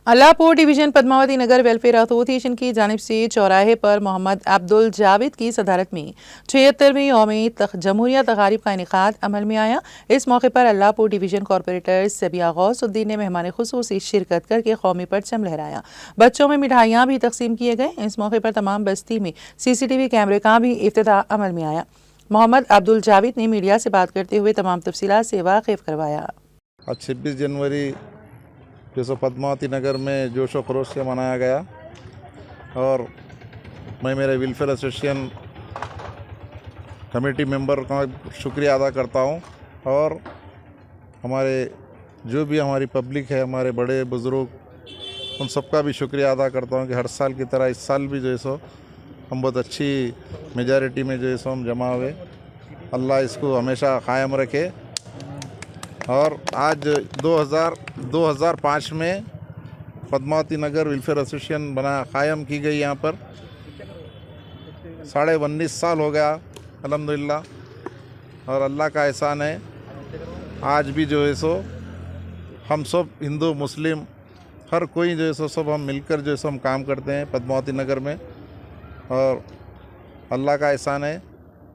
Allahpur division Padmavati नगर welfare association की जानिब से चौराहे पर मोहम्मद अब्दुल जावेद की सदारत में 76वीं यौमी जमहूरिया तकारीब का इनेकाद अमल में आया। इस मौके पर अल्लाहपुर डिवीजन कॉरपोरेटर सबिया गौसुद्दीन ने मेहमान खुसूसी शिरकत करके कौमी परचम लहराया। बच्चों में मिठाइयाँ भी तकसीम किए गए। इस मौके पर तमाम बस्ती में CCTV कैमरे का भी इफ्तिताह अमल में आया। मोहम्मद अब्दुल जावेद ने मीडिया से बात करते हुए तमाम तफसीलात से वाकिफ करवाया। आज 26 जनवरी जो पद्मावती नगर में जोशो खरोश से मनाया गया और मैं मेरे वेलफेयर एसोसिएशन कमेटी मेंबर का शुक्रिया अदा करता हूं और हमारे जो भी हमारी पब्लिक है, हमारे बड़े बुज़ुर्ग, उन सबका भी शुक्रिया अदा करता हूं कि हर साल की तरह इस साल भी जो है सो हम बहुत अच्छी मेजॉरिटी में जो है सो हम जमा हुए। अल्लाह इसको हमेशा कायम रखे। और आज 2005 में पद्मावती नगर वेलफेयर एसोसिएशन कायम की गई। यहाँ पर 19.5 साल हो गया अल्हम्दुलिल्लाह और अल्लाह का एहसान है आज भी जो है सो हम सब हिंदू मुस्लिम हर कोई जो है सो सब हम मिलकर जो है सो हम काम करते हैं पद्मावती नगर में। और अल्लाह का एहसान है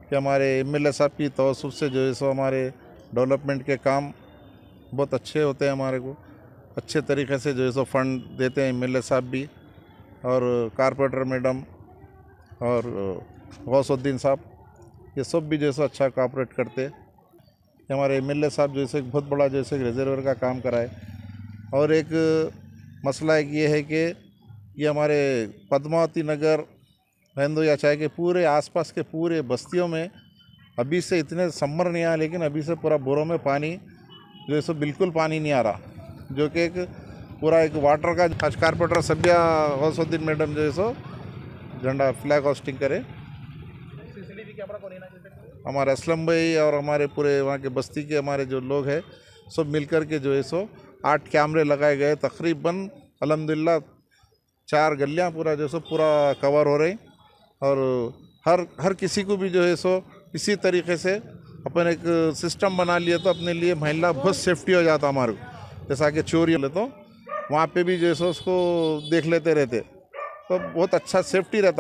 कि हमारे MLA साहब की तवज्जुह से जो है सो हमारे डेवलपमेंट के काम बहुत अच्छे होते हैं। हमारे को अच्छे तरीके से जो है सो फंड देते हैं MLA साहब भी और कारपोरेटर मैडम और गौसुद्दीन साहब, ये सब भी जो है सो अच्छा कोऑपरेट करते। हमारे MLA साहब जो है बहुत बड़ा जो है रिजर्वर का काम कराए। और एक मसला एक ये है कि ये हमारे पद्मावती नगर हिंदू या चाहे कि पूरे आसपास के पूरे बस्तियों में अभी से इतने समर नहीं आया, लेकिन अभी से पूरा बोरों में पानी जो है सो बिल्कुल पानी नहीं आ रहा, जो कि एक पूरा एक वाटर का आज कारपोरेटर सबिया गौसुद्दीन मैडम जो है सो झंडा फ्लैग होस्टिंग करे। हमारे असलम भाई और हमारे पूरे वहाँ के बस्ती के हमारे जो लोग हैं सब मिलकर के जो है सो 8 कैमरे लगाए गए। तकरीबन अल्हम्दुलिल्लाह 4 गलियाँ पूरा जो सो पूरा कवर हो रही और हर किसी को भी जो है सो इसी तरीके से अपन एक सिस्टम बना लिया तो अपने लिए महिला बहुत सेफ्टी हो जाता हमारे को। जैसा कि चोरी हो तो वहाँ पे भी जो है सो उसको देख लेते रहते तो बहुत अच्छा सेफ्टी रहता।